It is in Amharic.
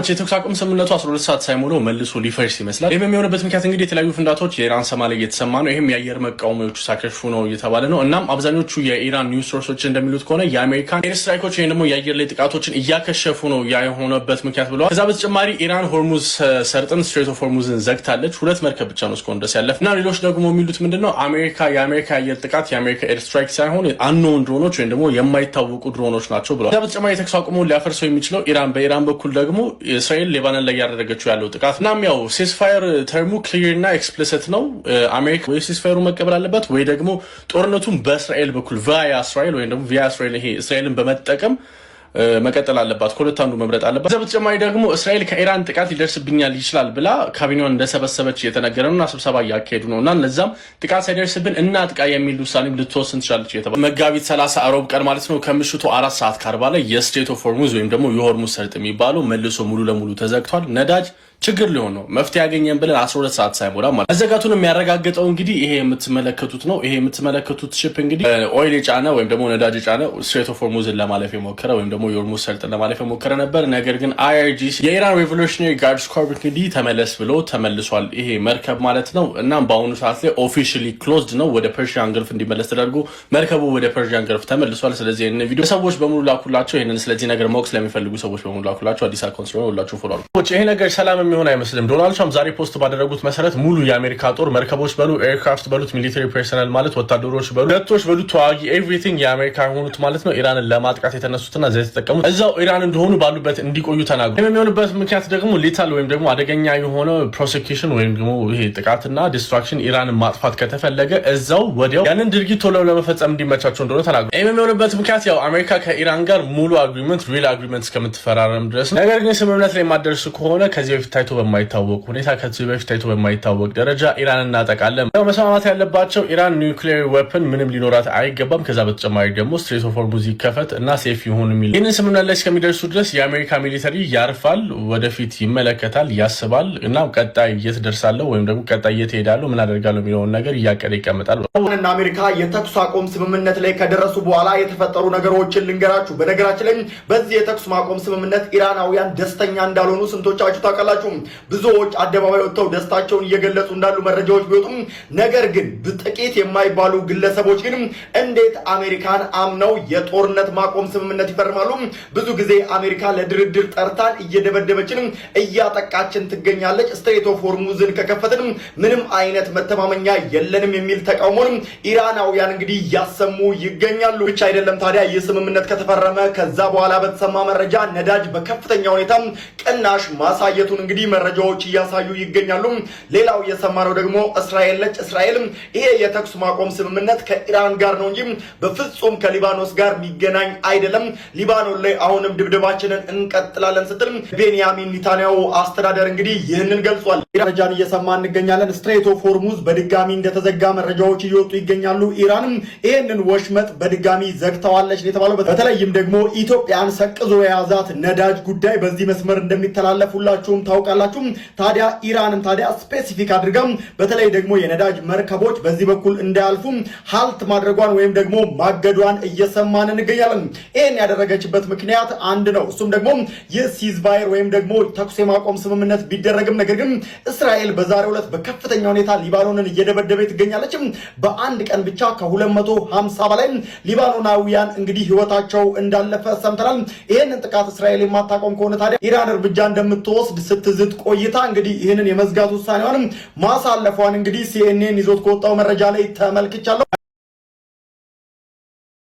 ቤተሰቦች የተኩስ አቁም ስምምነቱ 12 ሰዓት ሳይሞላው መልሶ ሊፈርስ ይመስላል። ይህም የሚሆንበት ምክንያት እንግዲህ የተለያዩ ፍንዳታዎች የኢራን ሰማይ ላይ እየተሰማ ነው። ይህም የአየር መቃወሚያዎቹ ሳከሽፉ ነው እየተባለ ነው። እናም አብዛኞቹ የኢራን ኒውስ ሶርሶች እንደሚሉት ከሆነ የአሜሪካን ኤር ስትራይኮች ወይም ደግሞ የአየር ላይ ጥቃቶችን እያከሸፉ ነው የሆነበት ምክንያት ብለዋል። ከዛ በተጨማሪ ኢራን ሆርሙዝ ሰርጥን ስትሬት ኦፍ ሆርሙዝን ዘግታለች። 2 መርከብ ብቻ ነው እስካሁን ድረስ ያለፈ እና ሌሎች ደግሞ የሚሉት ምንድነው የአሜሪካ አየር ጥቃት የአሜሪካ ኤር ስትራይክ ሳይሆን አንኖን ድሮኖች ወይም ደግሞ የማይታወቁ ድሮኖች ናቸው ብለዋል። ከዛ በተጨማሪ የተኩስ አቁሙን ሊያፈርሰው የሚችለው በኢራን በኩል ደግሞ እስራኤል ሌባኖን ላይ ያደረገችው ያለው ጥቃት እናም ያው ሲስፋየር ተርሙ ክሊር እና ኤክስፕሊሲት ነው። አሜሪካ ወይ ሲስፋየሩ መቀበል አለበት ወይ ደግሞ ጦርነቱን በእስራኤል በኩል ቫያ እስራኤል ወይም ደግሞ ቪያ እስራኤል ይሄ እስራኤልን በመጠቀም መቀጠል አለባት። ከሁለት አንዱ መምረጥ አለባት። ከዛ በተጨማሪ ደግሞ እስራኤል ከኢራን ጥቃት ሊደርስብኛል ይችላል ብላ ካቢኔዋን እንደሰበሰበች እየተነገረ ነውና ስብሰባ እያካሄዱ ነውና ለዛም ጥቃት ሳይደርስብን እናጥቃ የሚል ውሳኔም ልትወስን ትችላለች የተባለ መጋቢት 30 ሮብ ቀን ማለት ነው ከምሽቱ 4 ሰዓት ከ40 ላይ የስትሬት ኦፍ ሆርሙዝ ወይም ደግሞ የሆርሙዝ ሰርጥ የሚባለው መልሶ ሙሉ ለሙሉ ተዘግቷል። ነዳጅ ችግር ሊሆን ነው መፍትሄ ያገኘን ብለን 12 ሰዓት ሳይሞላ ማለት መዘጋቱን የሚያረጋግጠው እንግዲህ ይሄ የምትመለከቱት ነው። ይሄ የምትመለከቱት ሺፕ እንግዲህ ኦይል የጫነ ወይም ደግሞ ነዳጅ የጫነ ስትሬት ኦፍ ሆርሙዝን ለማለፍ የሞከረ ወይም ደግሞ የሆርሙዝ ሰርጥን ለማለፍ የሞከረ ነበር። ነገር ግን IRGC የኢራን ሪቮሉሽነሪ ጋርድስ ኮርፕ እንግዲህ ተመለስ ብሎ ተመልሷል ይሄ መርከብ ማለት ነው። እናም በአሁኑ ሰዓት ላይ ኦፊሻሊ ክሎዝድ ነው። ወደ ፐርሺያን ገልፍ እንዲመለስ ተደርጎ መርከቡ ወደ ፐርሺያን ገልፍ ተመልሷል። ስለዚህ ይሄን ቪዲዮ ሰዎች በሙሉ ላኩላቸው። ይሄንን ስለዚህ ነገር ማወቅ ስለሚፈልጉ ሰዎች በሙሉ ላኩላቸው። አዲስ አካውንት ስለሆነ ሁላችሁ ፎሎ አድርጉ። ይሄ ነገር ሰላም የሚሆን አይመስልም። ዶናልድ ትራምፕ ዛሬ ፖስት ባደረጉት መሰረት ሙሉ የአሜሪካ ጦር መርከቦች በሉ ኤርክራፍት በሉት ሚሊተሪ ፐርሰናል ማለት ወታደሮች በሉ ጀቶች በሉ ተዋጊ ኤቭሪቲንግ የአሜሪካ የሆኑት ማለት ነው ኢራንን ለማጥቃት የተነሱትና እዛ የተጠቀሙት እዛው ኢራን እንደሆኑ ባሉበት እንዲቆዩ ተናግረዋል። የሚሆንበት ምክንያት ደግሞ ሊታል ወይም ደግሞ አደገኛ የሆነ ፕሮሲኪዩሽን ወይም ደግሞ ይሄ ጥቃትና ዲስትራክሽን ኢራንን ማጥፋት ከተፈለገ እዛው ወዲያው ያንን ድርጊት ቶሎ ለመፈጸም እንዲመቻቸው እንደሆነ ተናግረዋል። የሚሆንበት ምክንያት ያው አሜሪካ ከኢራን ጋር ሙሉ አግሪመንት ሪል አግሪመንት እስከምትፈራረም ድረስ ነገር ግን ስምምነት ላይ ማደርሱ ከሆነ ከዚህ በፊት ታይቶ በማይታወቅ ሁኔታ ከዚህ በፊት ታይቶ በማይታወቅ ደረጃ ኢራን እናጠቃለን። ያው መስማማት ያለባቸው ኢራን ኒውክሊየር ዌፐን ምንም ሊኖራት አይገባም። ከዛ በተጨማሪ ደግሞ ስትሬት ኦፍ ሆርሙዝ ይከፈት እና ሴፍ ይሁን የሚል ይህንን ስምምነት ላይ እስከሚደርሱ ድረስ የአሜሪካ ሚሊተሪ ያርፋል፣ ወደፊት ይመለከታል፣ ያስባል እና ቀጣይ የት ደርሳለሁ ወይም ደግሞ ቀጣይ የት ሄዳለሁ ምን አደርጋለሁ የሚለውን ነገር እያቀደ ይቀመጣል። እና አሜሪካ የተኩስ አቁም ስምምነት ላይ ከደረሱ በኋላ የተፈጠሩ ነገሮችን ልንገራችሁ። በነገራችን ላይ በዚህ የተኩስ ማቆም ስምምነት ኢራናውያን ደስተኛ እንዳልሆኑ ስንቶቻችሁ ታውቃላችሁ? ብዙዎች አደባባይ ወጥተው ደስታቸውን እየገለጹ እንዳሉ መረጃዎች ቢወጡም ነገር ግን ጥቂት የማይባሉ ግለሰቦች ግን እንዴት አሜሪካን አምነው የጦርነት ማቆም ስምምነት ይፈርማሉ? ብዙ ጊዜ አሜሪካ ለድርድር ጠርታን እየደበደበችን እያጠቃችን ትገኛለች። ስትሬት ኦፍ ሆርሙዝን ከከፈትን ምንም አይነት መተማመኛ የለንም የሚል ተቃውሞን ኢራናውያን እንግዲህ እያሰሙ ይገኛሉ። ብቻ አይደለም ታዲያ ይህ ስምምነት ከተፈረመ ከዛ በኋላ በተሰማ መረጃ ነዳጅ በከፍተኛ ሁኔታ ቅናሽ ማሳየቱን እንግዲህ መረጃዎች እያሳዩ ይገኛሉ። ሌላው የሰማነው ደግሞ እስራኤል ነች። እስራኤል ይሄ የተኩስ ማቆም ስምምነት ከኢራን ጋር ነው እንጂ በፍጹም ከሊባኖስ ጋር የሚገናኝ አይደለም፣ ሊባኖስ ላይ አሁንም ድብደባችንን እንቀጥላለን ስትል ቤንያሚን ኔታንያሁ አስተዳደር እንግዲህ ይህንን ገልጿል። መረጃን እየሰማ እንገኛለን። ስትሬት ኦፍ ሆርሙዝ በድጋሚ እንደተዘጋ መረጃዎች እየወጡ ይገኛሉ። ኢራንም ይህንን ወሽመጥ በድጋሚ ዘግተዋለች የተባለው በተለይም ደግሞ ኢትዮጵያን ሰቅዞ የያዛት ነዳጅ ጉዳይ በዚህ መስመር እንደሚተላለፍ ሁላችሁም ታውቃላችሁ። ታዲያ ኢራንም ታዲያ ስፔሲፊክ አድርጋም በተለይ ደግሞ የነዳጅ መርከቦች በዚህ በኩል እንዳያልፉ ሀልት ማድረጓን ወይም ደግሞ ማገዷን እየሰማን እንገኛለን። ይህን ያደረገችበት ምክንያት አንድ ነው። እሱም ደግሞ የሲዝፋየር ወይም ደግሞ ተኩስ የማቆም ስምምነት ቢደረግም ነገር ግን እስራኤል በዛሬው ዕለት በከፍተኛ ሁኔታ ሊባኖንን እየደበደበ ትገኛለች። በአንድ ቀን ብቻ ከ250 በላይ ሊባኖናውያን እንግዲህ ህይወታቸው እንዳለፈ ሰምተናል። ይህንን ጥቃት እስራኤል የማታቆም ከሆነ ታዲያ ኢራን እርምጃ እንደምትወስድ ስትዝት ቆይታ እንግዲህ ይህንን የመዝጋት ውሳኔዋንም ማሳለፏን እንግዲህ CNN ይዞት ከወጣው መረጃ ላይ ተመልክቻለሁ።